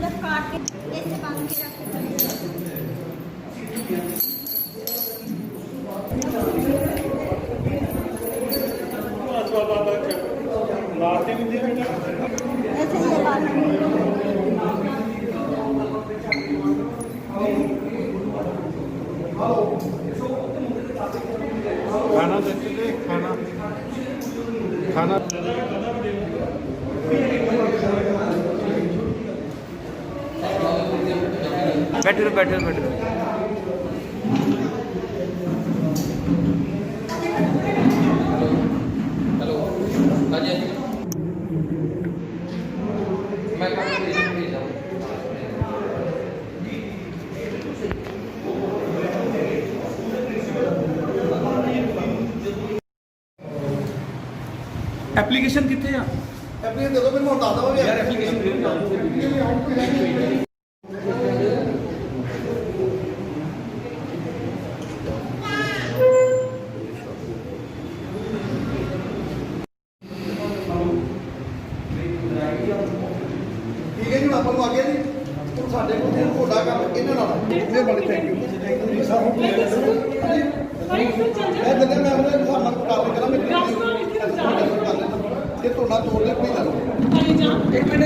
उधर काट के ऐसे बांध के ऐसे ये बांध खाना देते थे खाना खाना बैठे रहो बैठे रहो बैठे रहो। हेलो हाँ जी मैं भेज रहा हूँ। एप्लीकेशन कितने आ एप्लीकेशन दे दो फिर मैं बता दूंगा यार एप्लीकेशन ठीक है जी ਆਪਾਂ ਨੂੰ ਆ ਗਿਆ ਜੀ ਹੁਣ ਸਾਡੇ ਕੋਲ ਤੇ ਤੁਹਾਡਾ ਕੰਮ ਇਹਨਾਂ ਨਾਲ ਇਹ ਬੜੀ ਥੈਂਕ ਯੂ ਸਾਹਿਬ ਮੈਂ ਦਿੰਦਾ ਮੈਂ ਆਪਣੇ ਹਿਸਾਬ ਨਾਲ ਕੰਮ ਕਰਾਂ ਮੈਂ ਜੇ ਤੁਹਾਡਾ ਤੋੜ ਦੇ ਕੋਈ ਨਾ ਲਓ ਇੱਕ ਮਿੰਟ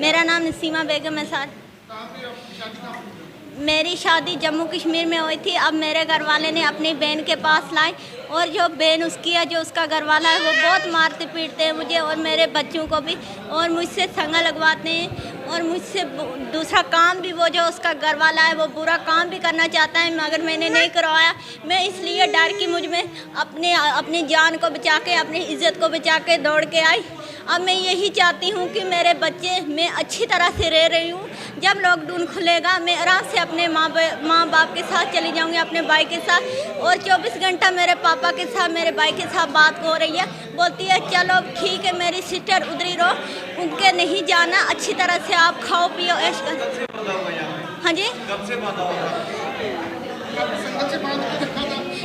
मेरा नाम नसीमा बेगम है सर। मेरी शादी जम्मू कश्मीर में हुई थी। अब मेरे घर वाले ने अपनी बहन के पास लाई और जो बहन उसकी है, जो उसका घर वाला है, वो बहुत मारते पीटते हैं मुझे और मेरे बच्चों को भी, और मुझसे संगा लगवाते हैं और मुझसे दूसरा काम भी, वो जो उसका घर वाला है वो बुरा काम भी करना चाहता है, मगर मैंने नहीं करवाया। मैं इसलिए डर की मुझ में अपनी जान को बचा के, अपनी इज्जत को बचा के दौड़ के आई। अब मैं यही चाहती हूँ कि मेरे बच्चे, मैं अच्छी तरह से रह रही हूँ। जब लॉकडाउन खुलेगा मैं आराम से अपने माँ बाप के साथ चली जाऊँगी, अपने भाई के साथ, और 24 घंटा मेरे पापा के साथ, मेरे भाई के साथ बात हो रही है। बोलती है चलो ठीक है मेरी सिस्टर उधर ही रहो, उनके नहीं जाना, अच्छी तरह से आप खाओ पियो ऐश कर। हाँ जी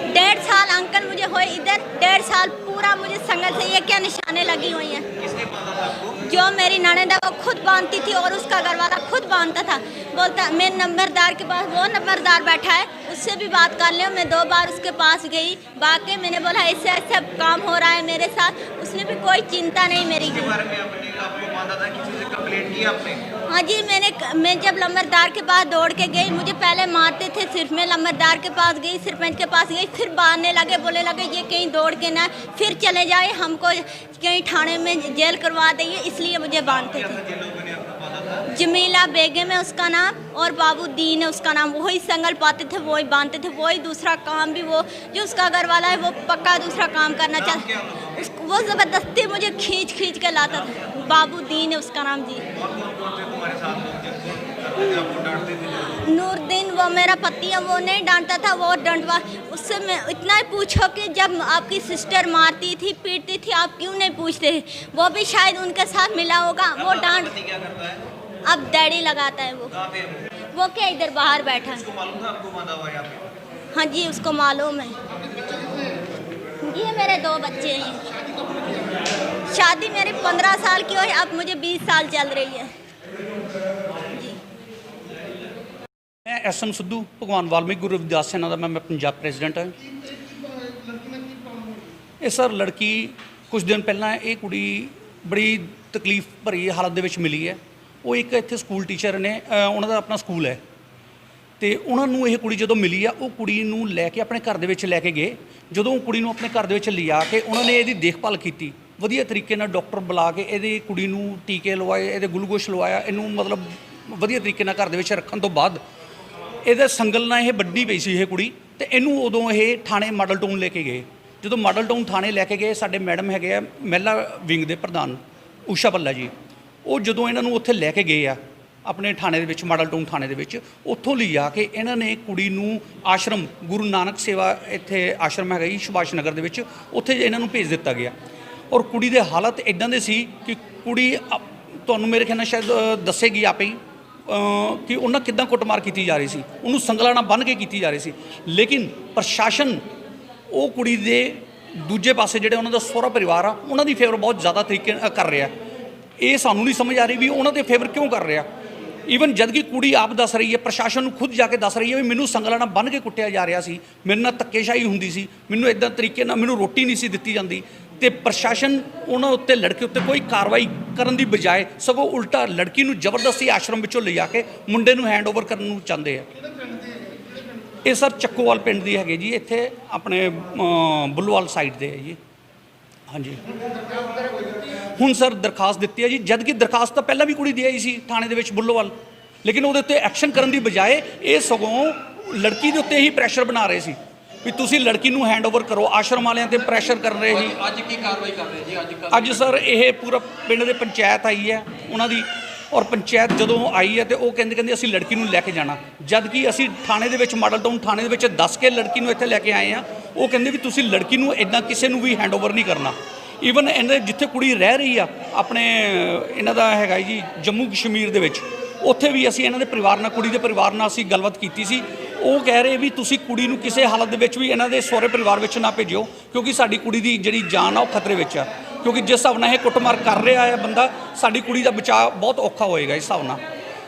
1.5 साल अंकल मुझे हुए इधर, 1.5 साल पूरा मुझे संगत से ये क्या निशाने लगी हुई हैं। जो मेरी ननद है वो खुद बांधती थी और उसका घर वाला खुद बांधता था। बोलता मैं नंबरदार के पास, वो नंबरदार बैठा है, उससे भी बात कर लियो। मैं 2 बार उसके पास गई, बाकी मैंने बोला ऐसे ऐसे काम हो रहा है मेरे साथ, उसने भी कोई चिंता नहीं मेरी की। हाँ जी मैं जब नंबरदार के पास दौड़ के गई, मुझे पहले मारते थे, सिर्फ मैं नंबरदार के पास गई, सरपंच के पास गई, फिर बांधने लगे, बोले लगे ये कहीं दौड़ के ना फिर चले जाए, हमको कहीं थाने में जेल करवा देंगे, इसलिए मुझे बांधते थे। जमीला बेगम है उसका नाम और बाबू दीन है उसका नाम। वही संगल पाते थे, वही बांधते थे, वही दूसरा काम भी, वो जो उसका घर वाला है वो पक्का दूसरा काम करना चाहता, वो ज़बरदस्ती मुझे खींच के लाता था। बाबू दीन है उसका नाम जी। नूरदीन वो मेरा पति है, वो नहीं डांटता था, वो डंटवा। उससे मैं इतना ही पूछो कि जब आपकी सिस्टर मारती थी पीटती थी आप क्यों नहीं पूछते? वो भी शायद उनके साथ मिला होगा, वो डांट। अब डैडी लगाता है वो क्या इधर बाहर बैठा है। हाँ जी उसको मालूम है। ये मेरे 2 बच्चे हैं। शादी मेरी 15 साल की हुई, अब मुझे 20 साल चल रही है जी। मैं SM सिद्धू भगवान वाल्मीकि गुरु रविदास सेना का मैं पंजाब प्रेजिडेंट हाँ। ये सर लड़की कुछ दिन पहला ये कुड़ी बड़ी तकलीफ भरी हालत दे विच मिली है। वो एक इत्थे स्कूल टीचर ने उन्होंने अपना स्कूल है तो उन्होंने ये कुड़ी जो मिली है वो कुड़ी लैके अपने घर दे विच लैके गए। जो कुड़ी अपने घर दे विच लिया के उन्होंने ये देखभाल की ਵਧੀਆ ਤਰੀਕੇ ਨਾਲ ਡਾਕਟਰ ਬੁਲਾ ਕੇ ਇਹਦੀ ਕੁੜੀ ਨੂੰ ਟੀਕੇ ਲਵਾਏ, ਇਹਦੇ ਗਲੂਕੋਸ਼ ਲਵਾਇਆ, ਇਹਨੂੰ ਮਤਲਬ ਵਧੀਆ ਤਰੀਕੇ ਨਾਲ ਘਰ ਦੇ ਵਿੱਚ ਰੱਖਣ ਤੋਂ ਬਾਅਦ ਇਹਦੇ ਸੰਗਲ ਨਾਲ ਇਹ ਵੱਡੀ ਪਈ ਸੀ ਇਹ ਕੁੜੀ, ਤੇ ਇਹਨੂੰ ਉਦੋਂ ਇਹ ਥਾਣੇ ਮਾਡਲ ਟਾਊਨ ਲੈ ਕੇ ਗਏ। ਜਦੋਂ ਮਾਡਲ ਟਾਊਨ ਥਾਣੇ ਲੈ ਕੇ ਗਏ, ਸਾਡੇ ਮੈਡਮ ਹੈਗੇ ਆ ਮਹਿਲਾ ਵਿੰਗ ਦੇ ਪ੍ਰਧਾਨ ਊਸ਼ਾ ਭੱਲਾ ਜੀ, ਉਹ ਜਦੋਂ ਇਹਨਾਂ ਨੂੰ ਉੱਥੇ ਲੈ ਕੇ ਗਏ ਆ ਆਪਣੇ ਥਾਣੇ ਦੇ ਵਿੱਚ, ਮਾਡਲ ਟਾਊਨ ਥਾਣੇ ਦੇ ਵਿੱਚ, ਉੱਥੋਂ ਲਿਆ ਕੇ ਇਹਨਾਂ ਨੇ ਕੁੜੀ ਨੂੰ ਆਸ਼ਰਮ ਗੁਰੂ ਨਾਨਕ ਸੇਵਾ ਇੱਥੇ ਆਸ਼ਰਮ ਹੈਗਾ ਜੀ ਸੁਭਾਸ਼ ਨਗਰ ਦੇ ਵਿੱਚ, ਉੱਥੇ ਇਹਨਾਂ ਨੂੰ ਭੇਜ ਦਿੱਤਾ ਗਿਆ। ਔਰ ਕੁੜੀ ਦੇ ਹਾਲਤ ਇੱਦਾਂ ਦੇ ਸੀ ਕਿ ਕੁੜੀ ਤੁਹਾਨੂੰ ਮੇਰੇ ਖਿਆਲ ਨਾਲ ਸ਼ਾਇਦ ਦੱਸੇਗੀ ਆਪੇ ਹੀ ਕਿ ਉਹਨਾਂ ਕਿੱਦਾਂ ਕੁੱਟਮਾਰ ਕੀਤੀ ਜਾ ਰਹੀ ਸੀ, ਉਹਨੂੰ ਸੰਗਲਾਂ ਨਾਲ ਬੰਨ੍ਹ ਕੇ ਕੀਤੀ ਜਾ ਰਹੀ ਸੀ। ਲੇਕਿਨ ਪ੍ਰਸ਼ਾਸਨ ਉਹ ਕੁੜੀ ਦੇ ਦੂਜੇ ਪਾਸੇ ਜਿਹੜੇ ਉਹਨਾਂ ਦਾ ਸਹੁਰਾ ਪਰਿਵਾਰ ਆ ਉਹਨਾਂ ਦੀ ਫੇਵਰ ਬਹੁਤ ਜ਼ਿਆਦਾ ਤਰੀਕੇ ਨਾਲ ਕਰ ਰਿਹਾ। ਇਹ ਸਾਨੂੰ ਨਹੀਂ ਸਮਝ ਆ ਰਹੀ ਵੀ ਉਹਨਾਂ ਦੇ ਫੇਵਰ ਕਿਉਂ ਕਰ ਰਿਹਾ। ਈਵਨ ਜਦ ਕਿ ਕੁੜੀ ਆਪ ਦੱਸ ਰਹੀ ਹੈ, ਪ੍ਰਸ਼ਾਸਨ ਨੂੰ ਖੁਦ ਜਾ ਕੇ ਦੱਸ ਰਹੀ ਹੈ ਵੀ ਮੈਨੂੰ ਸੰਗਲਾਂ ਨਾਲ ਬੰਨ੍ਹ ਕੇ ਕੁੱਟਿਆ ਜਾ ਰਿਹਾ ਸੀ, ਮੇਰੇ ਨਾਲ ਧੱਕੇਸ਼ਾਹੀ ਹੁੰਦੀ ਸੀ, ਮੈਨੂੰ ਇੱਦਾਂ ਤਰੀਕੇ ਨਾਲ ਮੈਨੂੰ ਰੋਟੀ ਨਹੀਂ ਸੀ ਦਿੱਤੀ ਜਾਂਦੀ। ਤੇ ਪ੍ਰਸ਼ਾਸਨ ਉਹਨਾਂ ਉੱਤੇ ਲੜਕੀ ਉੱਤੇ ਕੋਈ ਕਾਰਵਾਈ ਕਰਨ ਦੀ ਬਜਾਏ ਸਗੋਂ ਉਲਟਾ ਲੜਕੀ ਨੂੰ ਜ਼ਬਰਦਸਤੀ ਆਸ਼ਰਮ ਵਿੱਚੋਂ ਲਿਜਾ ਕੇ ਮੁੰਡੇ ਨੂੰ ਹੈਂਡਓਵਰ ਕਰਨ ਨੂੰ ਚਾਹੁੰਦੇ ਆ। ਇਹ ਸਰ ਚੱਕੋਵਾਲ ਪਿੰਡ ਦੀ ਹੈਗੇ ਜੀ, ਇੱਥੇ ਆਪਣੇ ਬੁੱਲੋਵਾਲ ਸਾਈਡ ਦੇ ਹੈ ਜੀ। ਹਾਂਜੀ ਹੁਣ ਸਰ ਦਰਖਾਸਤ ਦਿੱਤੀ ਹੈ ਜੀ, ਜਦ ਕਿ ਦਰਖਾਸਤ ਤਾਂ ਪਹਿਲਾਂ ਵੀ ਕੁੜੀ ਦੇ ਆਈ ਸੀ ਥਾਣੇ ਦੇ ਵਿੱਚ ਬੁੱਲੋਵਾਲ, ਲੇਕਿਨ ਉਹਦੇ ਉੱਤੇ ਐਕਸ਼ਨ ਕਰਨ ਦੀ ਬਜਾਏ ਇਹ ਸਗੋਂ ਲੜਕੀ ਦੇ ਉੱਤੇ ਹੀ ਪ੍ਰੈਸ਼ਰ ਬਣਾ ਰਹੇ ਸੀ ਵੀ ਤੁਸੀਂ ਲੜਕੀ ਨੂੰ ਹੈਂਡਓਵਰ ਕਰੋ। ਆਸ਼ਰਮ ਵਾਲਿਆਂ ਤੇ ਪ੍ਰੈਸ਼ਰ ਕਰ ਰਹੇ ਸੀ। ਅੱਜ ਕੀ ਕਾਰਵਾਈ ਕਰ ਰਹੇ ਜੀ? ਅੱਜ ਸਰ ਇਹ ਪੂਰਾ ਪਿੰਡ ਦੇ ਪੰਚਾਇਤ ਆਈ ਹੈ ਉਹਨਾਂ ਦੀ, ਔਰ ਪੰਚਾਇਤ ਜਦੋਂ ਆਈ ਹੈ ਤੇ ਉਹ ਕਹਿੰਦੇ ਅਸੀਂ ਲੜਕੀ ਨੂੰ ਲੈ ਕੇ ਜਾਣਾ, ਜਦ ਕਿ ਅਸੀਂ ਥਾਣੇ ਦੇ ਵਿੱਚ ਮਾਡਲ ਟਾਊਨ ਥਾਣੇ ਦੇ ਵਿੱਚ ਦੱਸ ਕੇ ਲੜਕੀ ਨੂੰ ਇੱਥੇ ਲੈ ਕੇ ਆਏ ਆ। ਉਹ ਕਹਿੰਦੇ ਵੀ ਤੁਸੀਂ ਲੜਕੀ ਨੂੰ ਇੱਦਾਂ ਕਿਸੇ ਨੂੰ ਵੀ ਹੈਂਡਓਵਰ ਨਹੀਂ ਕਰਨਾ। ਈਵਨ ਇਹਨਾਂ ਜਿੱਥੇ ਕੁੜੀ ਰਹਿ ਰਹੀ ਆ ਆਪਣੇ ਇਹਨਾਂ ਦਾ ਹੈਗਾ ਜੀ ਜੰਮੂ ਕਸ਼ਮੀਰ ਦੇ ਵਿੱਚ, ਉੱਥੇ ਵੀ ਅਸੀਂ ਇਹਨਾਂ ਦੇ ਪਰਿਵਾਰ ਨਾਲ, ਕੁੜੀ ਦੇ ਪਰਿਵਾਰ ਨਾਲ ਅਸੀਂ ਗੱਲਬਾਤ ਕੀਤੀ ਸੀ। ਉਹ ਕਹਿ ਰਹੇ ਵੀ ਤੁਸੀਂ ਕੁੜੀ ਨੂੰ ਕਿਸੇ ਹਾਲਤ ਦੇ ਵਿੱਚ ਵੀ ਇਹਨਾਂ ਦੇ ਸਹੁਰੇ ਪਰਿਵਾਰ ਵਿੱਚ ਨਾ ਭੇਜਿਓ, ਕਿਉਂਕਿ ਸਾਡੀ ਕੁੜੀ ਦੀ ਜਿਹੜੀ ਜਾਨ ਆ ਉਹ ਖਤਰੇ ਵਿੱਚ ਆ। ਕਿਉਂਕਿ ਜਿਸ ਹਿਸਾਬ ਨਾਲ ਇਹ ਕੁੱਟਮਾਰ ਕਰ ਰਿਹਾ ਹੈ ਬੰਦਾ, ਸਾਡੀ ਕੁੜੀ ਦਾ ਬਚਾਅ ਬਹੁਤ ਔਖਾ ਹੋਏਗਾ ਇਸ ਹਿਸਾਬ ਨਾਲ।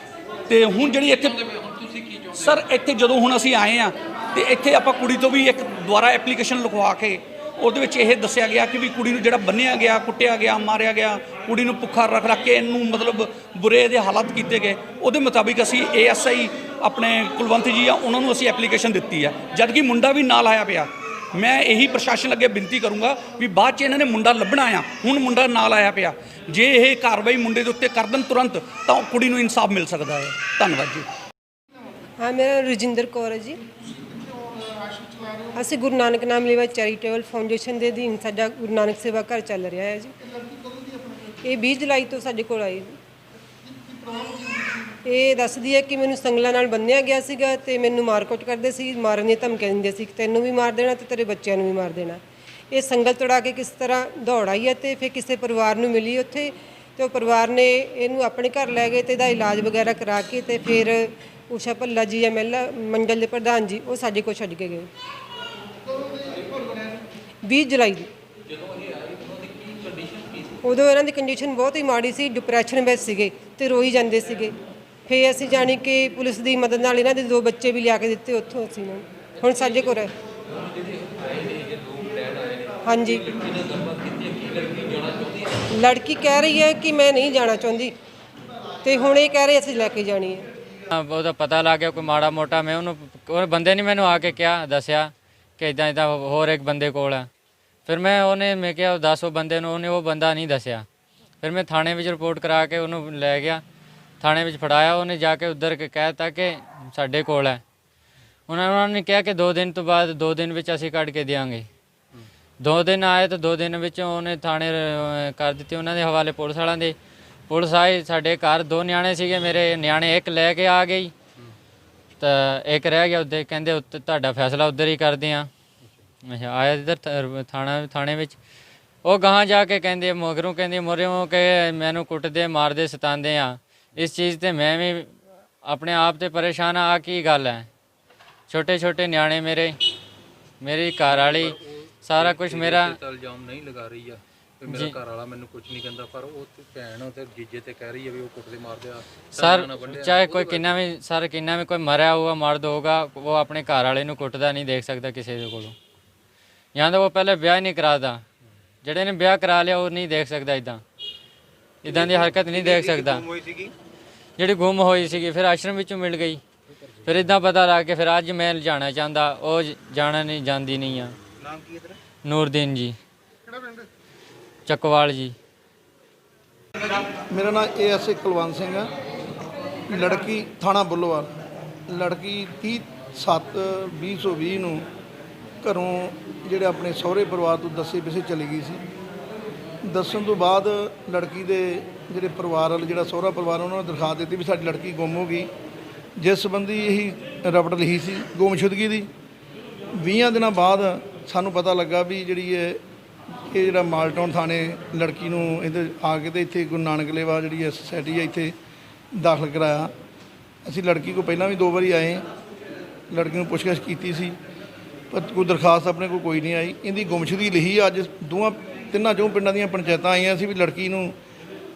ਤੇ ਹੁਣ ਜਿਹੜੀ ਇੱਥੇ ਸਰ ਇੱਥੇ ਜਦੋਂ ਹੁਣ ਅਸੀਂ ਆਏ ਆ ਤੇ ਇੱਥੇ ਆਪਾਂ ਕੁੜੀ ਤੋਂ ਵੀ ਇੱਕ ਦੁਬਾਰਾ ਐਪਲੀਕੇਸ਼ਨ ਲਿਖਵਾ ਕੇ ਉਹਦੇ ਵਿੱਚ ਇਹ ਦੱਸਿਆ ਗਿਆ ਕਿ ਵੀ ਕੁੜੀ ਨੂੰ ਜਿਹੜਾ ਬੰਨਿਆ ਗਿਆ, ਕੁੱਟਿਆ ਗਿਆ, ਮਾਰਿਆ ਗਿਆ, ਕੁੜੀ ਨੂੰ ਭੁੱਖਾ ਰੱਖ ਕੇ ਇਹਨੂੰ ਮਤਲਬ ਬੁਰੇ ਇਹਦੇ ਹਾਲਾਤ ਕੀਤੇ ਗਏ, ਉਹਦੇ ਮੁਤਾਬਿਕ ਅਸੀਂ ASI ਆਪਣੇ ਕੁਲਵੰਤ ਜੀ ਆ ਉਹਨਾਂ ਨੂੰ ਅਸੀਂ ਐਪਲੀਕੇਸ਼ਨ ਦਿੱਤੀ ਆ, ਜਦ ਕਿ ਮੁੰਡਾ ਵੀ ਨਾਲ ਆਇਆ ਪਿਆ। ਮੈਂ ਇਹੀ ਪ੍ਰਸ਼ਾਸਨ ਅੱਗੇ ਬੇਨਤੀ ਕਰੂੰਗਾ ਵੀ ਬਾਅਦ 'ਚ ਇਹਨਾਂ ਨੇ ਮੁੰਡਾ ਲੱਭਣਾ ਆ, ਹੁਣ ਮੁੰਡਾ ਨਾਲ ਆਇਆ ਪਿਆ, ਜੇ ਇਹ ਕਾਰਵਾਈ ਮੁੰਡੇ ਦੇ ਉੱਤੇ ਕਰ ਦੇਣ ਤੁਰੰਤ ਤਾਂ ਕੁੜੀ ਨੂੰ ਇਨਸਾਫ ਮਿਲ ਸਕਦਾ ਹੈ। ਧੰਨਵਾਦ ਜੀ। ਹਾਂ, ਮੇਰਾ ਰਜਿੰਦਰ ਕੌਰ ਹੈ ਜੀ। ਅਸੀਂ ਗੁਰੂ ਨਾਨਕ ਨਾਮ ਲੇਵਾ ਚੈਰੀਟੇਬਲ ਫਾਊਂਡੇਸ਼ਨ ਦੇ ਅਧੀਨ ਸਾਡਾ ਗੁਰੂ ਨਾਨਕ ਸੇਵਾ ਘਰ ਚੱਲ ਰਿਹਾ ਹੈ ਜੀ। ਇਹ 20 ਜੁਲਾਈ ਤੋਂ ਸਾਡੇ ਕੋਲ ਆਏ। ਇਹ ਦੱਸਦੀ ਹੈ ਕਿ ਮੈਨੂੰ ਸੰਗਲਾਂ ਨਾਲ ਬੰਨ੍ਹਿਆ ਗਿਆ ਸੀਗਾ ਤੇ ਮੈਨੂੰ ਮਾਰਕੁੱਟ ਕਰਦੇ ਸੀ, ਮਾਰਨ ਦੀ ਧਮਕੀਆਂ ਦਿੰਦੇ ਸੀ ਕਿ ਤੈਨੂੰ ਵੀ ਮਾਰ ਦੇਣਾ ਤੇ ਤੇਰੇ ਬੱਚਿਆਂ ਨੂੰ ਵੀ ਮਾਰ ਦੇਣਾ। ਇਹ ਸੰਗਲ ਤੋੜਾ ਕੇ ਕਿਸ ਤਰ੍ਹਾਂ ਦੌੜ ਆਈ ਹੈ ਤੇ ਫਿਰ ਕਿਸੇ ਪਰਿਵਾਰ ਨੂੰ ਮਿਲੀ ਉੱਥੇ, ਤੇ ਉਹ ਪਰਿਵਾਰ ਨੇ ਇਹਨੂੰ ਆਪਣੇ ਘਰ ਲੈ ਗਏ ਤੇ ਇਹਦਾ ਇਲਾਜ ਵਗੈਰਾ ਕਰਾ ਕੇ ਤੇ ਫਿਰ ਊਸ਼ਾ ਭੱਲਾ ਜੀ ਜਾਂ ਮਹਿਲਾ ਮੰਡਲ ਦੇ ਪ੍ਰਧਾਨ ਜੀ ਉਹ ਸਾਡੇ ਕੋਲ ਛੱਡ ਕੇ ਗਏ 20 ਜੁਲਾਈ ਦੀ। ਉਦੋਂ ਇਹਨਾਂ ਦੀ ਕੰਡੀਸ਼ਨ ਬਹੁਤ ਹੀ ਮਾੜੀ ਸੀ, ਡਿਪਰੈਸ਼ਨ ਵਿੱਚ ਸੀਗੇ ਤੇ ਰੋਈ ਜਾਂਦੇ ਸੀਗੇ। ਫਿਰ ਅਸੀਂ ਜਾਣੀ ਕਿ ਪੁਲਿਸ ਦੀ ਮਦਦ ਨਾਲ ਇਹਨਾਂ ਦੇ 2 ਬੱਚੇ ਵੀ ਲਿਆ ਕੇ ਦਿੱਤੇ ਉੱਥੋਂ ਅਸੀਂ ਇਹਨਾਂ ਨੂੰ। ਹੁਣ ਸਾਡੇ ਕੋਲ ਹੈ। ਹਾਂਜੀ, ਲੜਕੀ ਕਹਿ ਰਹੀ ਹੈ ਕਿ ਮੈਂ ਨਹੀਂ ਜਾਣਾ ਚਾਹੁੰਦੀ ਤੇ ਹੁਣ ਇਹ ਕਹਿ ਰਹੇ ਅਸੀਂ ਲੈ ਕੇ ਜਾਣੀ ਹੈ। ਉਹਦਾ ਪਤਾ ਲੱਗ ਗਿਆ ਕੋਈ ਮਾੜਾ ਮੋਟਾ, ਮੈਂ ਉਹਨੂੰ ਉਹ ਬੰਦੇ ਨੇ ਮੈਨੂੰ ਆ ਕੇ ਕਿਹਾ, ਦੱਸਿਆ ਕਿ ਇੱਦਾਂ ਇੱਦਾਂ ਹੋਰ ਇੱਕ ਬੰਦੇ ਕੋਲ ਹੈ। ਫਿਰ ਮੈਂ ਕਿਹਾ ਦੱਸ ਉਹ ਬੰਦੇ ਨੂੰ, ਉਹਨੇ ਉਹ ਬੰਦਾ ਨਹੀਂ ਦੱਸਿਆ। ਫਿਰ ਮੈਂ ਥਾਣੇ ਵਿੱਚ ਰਿਪੋਰਟ ਕਰਾ ਕੇ ਉਹਨੂੰ ਲੈ ਗਿਆ, ਥਾਣੇ ਵਿੱਚ ਫੜਾਇਆ। ਉਹਨੇ ਜਾ ਕੇ ਉੱਧਰ ਕਹਿ ਦਿੱਤਾ ਕਿ ਸਾਡੇ ਕੋਲ ਹੈ। ਉਹਨਾਂ ਨੇ ਕਿਹਾ ਕਿ 2 ਦਿਨ ਤੋਂ ਬਾਅਦ 2 ਦਿਨ ਵਿੱਚ ਅਸੀਂ ਕੱਢ ਕੇ ਦਿਆਂਗੇ। 2 ਦਿਨ ਆਏ ਤਾਂ 2 ਦਿਨ ਵਿੱਚ ਉਹਨੇ ਥਾਣੇ ਕਰ ਦਿੱਤੀ ਉਹਨਾਂ ਦੇ ਹਵਾਲੇ ਪੁਲਿਸ ਵਾਲਿਆਂ ਦੇ। ਪੁਲਿਸ ਆਈ, ਸਾਡੇ ਘਰ 2 ਨਿਆਣੇ ਸੀਗੇ ਮੇਰੇ, ਨਿਆਣੇ ਇੱਕ ਲੈ ਕੇ ਆ ਗਈ ਤਾਂ ਇੱਕ ਰਹਿ ਗਿਆ ਉੱਧਰ। ਕਹਿੰਦੇ ਉੱਤੇ ਤੁਹਾਡਾ ਫੈਸਲਾ ਉੱਧਰ ਹੀ ਕਰਦੇ ਹਾਂ। ਅੱਛਾ, ਆਇਆ ਇੱਧਰ ਥਾਣੇ ਵਿੱਚ। ਉਹ ਗਾਹਾਂ ਜਾ ਕੇ ਕਹਿੰਦੇ ਮਗਰੋਂ ਕਹਿੰਦੇ ਮੁਰਿਓਂ ਕਿ ਮੈਨੂੰ ਕੁੱਟਦੇ ਮਾਰਦੇ ਸਤਾਉਂਦੇ ਆ। ਇਸ ਚੀਜ਼ 'ਤੇ ਮੈਂ ਵੀ ਆਪਣੇ ਆਪ 'ਤੇ ਪਰੇਸ਼ਾਨ ਆ। ਕੀ ਗੱਲ ਹੈ? ਛੋਟੇ ਛੋਟੇ ਨਿਆਣੇ ਮੇਰੇ, ਮੇਰੀ ਘਰ ਵਾਲੀ, ਸਾਰਾ ਕੁਝ ਮੇਰਾ। ਇਲਜ਼ਾਮ ਨਹੀਂ ਲਗਾ ਰਹੀ ਆ ਕਿ ਮੇਰਾ ਘਰ ਵਾਲਾ ਮੈਨੂੰ ਕੁਝ ਨਹੀਂ ਕਹਿੰਦਾ, ਪਰ ਉਹ ਤੇ ਭੈਣ ਤੇ ਜੀਜੇ ਤੇ ਕਹਿ ਰਹੀ ਹੈ ਵੀ ਉਹ ਕੁੱਟਦੇ ਮਾਰਦੇ ਆ। ਸਰ ਚਾਹੇ ਕੋਈ ਕਿੰਨਾ ਵੀ ਕੋਈ ਮਰਿਆ ਹੋਊਗਾ ਮਰਦ ਹੋਊਗਾ, ਉਹ ਆਪਣੇ ਘਰ ਵਾਲੇ ਨੂੰ ਕੁੱਟਦਾ ਨਹੀਂ ਦੇਖ ਸਕਦਾ ਕਿਸੇ ਦੇ ਕੋਲੋਂ। ਜਾਂ ਤਾਂ ਉਹ ਪਹਿਲੇ ਵਿਆਹ ਨਹੀਂ ਕਰਾਦਾ, ਜਿਹੜੇ ਨੇ ਵਿਆਹ ਕਰਾ ਲਿਆ ਉਹ ਨਹੀਂ ਦੇਖ ਸਕਦਾ, ਇੱਦਾਂ ਦੀ ਹਰਕਤ ਨਹੀਂ ਦੇਖ ਸਕਦਾ। ਜਿਹੜੀ ਗੁੰਮ ਹੋਈ ਸੀਗੀ ਫਿਰ ਆਸ਼ਰਮ ਵਿੱਚੋਂ ਮਿਲ ਗਈ। ਫਿਰ ਇੱਦਾਂ ਪਤਾ ਲੱਗ ਕੇ ਫਿਰ ਅੱਜ ਮੈਂ ਜਾਣਾ ਚਾਹੁੰਦਾ, ਉਹ ਜਾਣਾ ਨਹੀਂ, ਜਾਂਦੀ ਨਹੀਂ ਆ। ਨਾਮ ਕੀ ਹੈ ਤੇਰਾ? ਨੂਰਦੀਨ ਜੀ। ਚੱਕਵਾਲ ਜੀ। ਮੇਰਾ ਨਾਮ ASA ਕੁਲਵੰਤ ਸਿੰਘ ਆ। ਲੜਕੀ ਥਾਣਾ ਬੁੱਲੋਵਾਲ, ਲੜਕੀ 30/7/2020 ਨੂੰ ਘਰੋਂ ਜਿਹੜੇ ਆਪਣੇ ਸਹੁਰੇ ਪਰਿਵਾਰ ਤੋਂ ਦੱਸੇ ਪਿੱਛੇ ਚਲੀ ਗਈ ਸੀ। ਦੱਸਣ ਤੋਂ ਬਾਅਦ ਲੜਕੀ ਦੇ ਜਿਹੜੇ ਪਰਿਵਾਰ ਵਾਲੇ, ਜਿਹੜਾ ਸਹੁਰਾ ਪਰਿਵਾਰ, ਉਹਨਾਂ ਨੇ ਦਰਖਾਸਤ ਦਿੱਤੀ ਵੀ ਸਾਡੀ ਲੜਕੀ ਗੁੰਮ ਹੋ ਗਈ, ਜਿਸ ਸੰਬੰਧੀ ਇਹੀ ਰਪਟ ਲਿਖੀ ਸੀ ਗੁੰਮਸ਼ੁਦਗੀ ਦੀ। 20 ਦਿਨਾਂ ਬਾਅਦ ਸਾਨੂੰ ਪਤਾ ਲੱਗਾ ਵੀ ਜਿਹੜੀ ਇਹ ਜਿਹੜਾ ਮਾਲਟਾਊਨ ਥਾਣੇ ਲੜਕੀ ਨੂੰ ਇਹਦੇ ਆ ਕੇ ਤੇ ਇੱਥੇ ਗੁਰੂ ਨਾਨਕ ਲੇਵਾ ਜਿਹੜੀ ਸੋਸਾਇਟੀ ਹੈ ਇੱਥੇ ਦਾਖਲ ਕਰਾਇਆ। ਅਸੀਂ ਲੜਕੀ ਕੋਲ ਪਹਿਲਾਂ ਵੀ 2 ਵਾਰੀ ਆਏ, ਲੜਕੀ ਨੂੰ ਪੁੱਛਗਿੱਛ ਕੀਤੀ ਸੀ, ਪਰ ਕੋਈ ਦਰਖਾਸਤ ਆਪਣੇ ਕੋਲ ਕੋਈ ਨਹੀਂ ਆਈ। ਇਹਦੀ ਗੁੰਮਸ਼ੁਦਗੀ ਲਿਖੀ। ਅੱਜ ਤਿੰਨਾਂ ਚੋਂ ਪਿੰਡਾਂ ਦੀਆਂ ਪੰਚਾਇਤਾਂ ਆਈਆਂ ਸੀ ਵੀ ਲੜਕੀ ਨੂੰ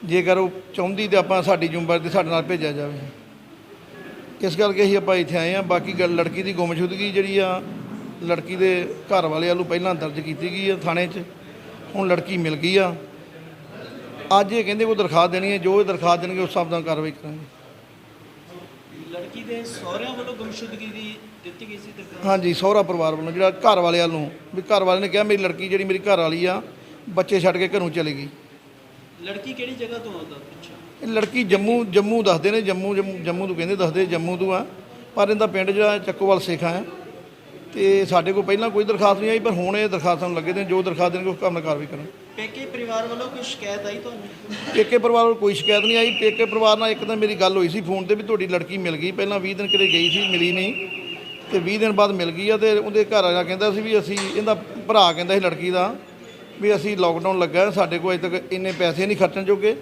ਜੇਕਰ ਉਹ ਚਾਹੁੰਦੀ ਤਾਂ ਆਪਾਂ ਸਾਡੀ ਜ਼ਿੰਮੇਵਾਰੀ ਤੇ ਸਾਡੇ ਨਾਲ ਭੇਜਿਆ ਜਾਵੇ। ਇਸ ਕਰਕੇ ਅਸੀਂ ਆਪਾਂ ਇੱਥੇ ਆਏ ਹਾਂ। ਬਾਕੀ ਗੱਲ ਲੜਕੀ ਦੀ ਗੁੰਮਸ਼ੁਦਗੀ ਜਿਹੜੀ ਆ ਲੜਕੀ ਦੇ ਘਰ ਵਾਲੇ ਵੱਲੋਂ ਪਹਿਲਾਂ ਦਰਜ ਕੀਤੀ ਗਈ ਆ ਥਾਣੇ 'ਚ। ਹੁਣ ਲੜਕੀ ਮਿਲ ਗਈ ਆ। ਅੱਜ ਇਹ ਕਹਿੰਦੇ ਕੋਈ ਦਰਖਾਸਤ ਦੇਣੀ ਹੈ, ਜੋ ਇਹ ਦਰਖਾਸਤ ਦੇਣਗੇ ਉਸ ਹਿਸਾਬ ਨਾਲ ਕਾਰਵਾਈ ਕਰਾਂਗੇ। ਲੜਕੀ ਦੇ ਸਹੁਰਿਆਂ ਵੱਲੋਂ ਗੁੰਮਸ਼ੁਦਗੀ ਦੀ ਦਿੱਤੀ ਗਈ ਸੀ ਦਰਖਾਸਤ? ਹਾਂਜੀ, ਸਹੁਰਾ ਪਰਿਵਾਰ ਵੱਲੋਂ, ਜਿਹੜਾ ਘਰ ਵਾਲੇ ਵੱਲੋਂ, ਵੀ ਘਰ ਵਾਲੇ ਨੇ ਕਿਹਾ ਮੇਰੀ ਲੜਕੀ ਜਿਹੜੀ ਮੇਰੀ ਘਰ ਵਾਲੀ ਆ ਬੱਚੇ ਛੱਡ ਕੇ ਘਰੋਂ ਚਲੀ ਗਈ। ਲੜਕੀ ਕਿਹੜੀ ਜਗ੍ਹਾ ਤੋਂ ਆਉਂਦਾ ਪੁੱਛਿਆ? ਇਹ ਲੜਕੀ ਜੰਮੂ ਦੱਸਦੇ ਨੇ, ਜੰਮੂ ਤੋਂ ਕਹਿੰਦੇ, ਦੱਸਦੇ ਜੰਮੂ ਤੋਂ ਆ, ਪਰ ਇਹਦਾ ਪਿੰਡ ਜਿਹੜਾ ਚੱਕੋਵਾਲ ਸੇਖਾ ਹੈ। ਤੇ ਸਾਡੇ ਕੋਲ ਪਹਿਲਾਂ ਕੋਈ ਦਰਖਾਸਤ ਨਹੀਂ ਆਈ, ਪਰ ਹੁਣ ਇਹ ਦਰਖਾਸਤ ਸਾਨੂੰ ਲੱਗੇ ਨੇ, ਜੋ ਦਰਖਾਸਤ ਦੇਣਗੇ ਉਸ ਕੰਮ ਨਾਲ ਕਾਰਵਾਈ ਕਰਾਂਗੇ। ਪੇਕੇ ਪਰਿਵਾਰ ਵੱਲੋਂ ਕੋਈ ਸ਼ਿਕਾਇਤ ਆਈ ਤੁਹਾਨੂੰ? ਪੇਕੇ ਪਰਿਵਾਰ ਵੱਲੋਂ ਕੋਈ ਸ਼ਿਕਾਇਤ ਨਹੀਂ ਆਈ। ਪੇਕੇ ਪਰਿਵਾਰ ਨਾਲ ਇੱਕ ਤਾਂ ਮੇਰੀ ਗੱਲ ਹੋਈ ਸੀ ਫੋਨ ਤੇ ਵੀ ਤੁਹਾਡੀ ਲੜਕੀ ਮਿਲ ਗਈ। ਪਹਿਲਾਂ 20 ਦਿਨ ਕਿਤੇ ਗਈ ਸੀ, ਮਿਲੀ ਨਹੀਂ, ਤੇ 20 ਦਿਨ ਬਾਅਦ ਮਿਲ ਗਈ ਆ। ਤੇ ਉਹਦੇ ਘਰ ਵਾਲਾ ਕਹਿੰਦਾ ਸੀ ਵੀ ਅਸੀਂ, ਇਹਦਾ ਭਰਾ ਕਹਿੰਦਾ ਸੀ ਲੜਕੀ ਦਾ ਵੀ ਅਸੀਂ ਲੋਕਡਾਊਨ ਲੱਗਾ, ਸਾਡੇ ਕੋਲ ਅਜੇ ਤੱਕ ਇੰਨੇ ਪੈਸੇ ਨਹੀਂ ਖਰਚਣ ਜੋਗੇ,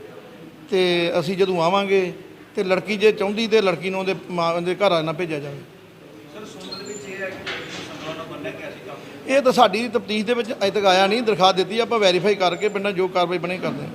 ਤੇ ਅਸੀਂ ਜਦੋਂ ਆਵਾਂਗੇ ਤੇ ਲੜਕੀ ਜੇ ਚਾਹੁੰਦੀ ਤੇ ਲੜਕੀ ਨੂੰ ਉਹਦੇ ਘਰ ਵਾਲੇ ਨਾਲ ਭੇਜਿਆ ਜਾਵੇ। ਇਹ ਤਾਂ ਸਾਡੀ ਤਫਤੀਸ਼ ਦੇ ਵਿੱਚ ਅਜੇ ਤੱਕ ਆਇਆ ਨਹੀਂ। ਦਰਖਾਸਤ ਦਿੱਤੀ, ਆਪਾਂ ਵੈਰੀਫਾਈ ਕਰਕੇ ਪਿੰਡਾਂ ਜੋ ਕਾਰਵਾਈ ਬਣੇ ਕਰਦੇ ਹਾਂ।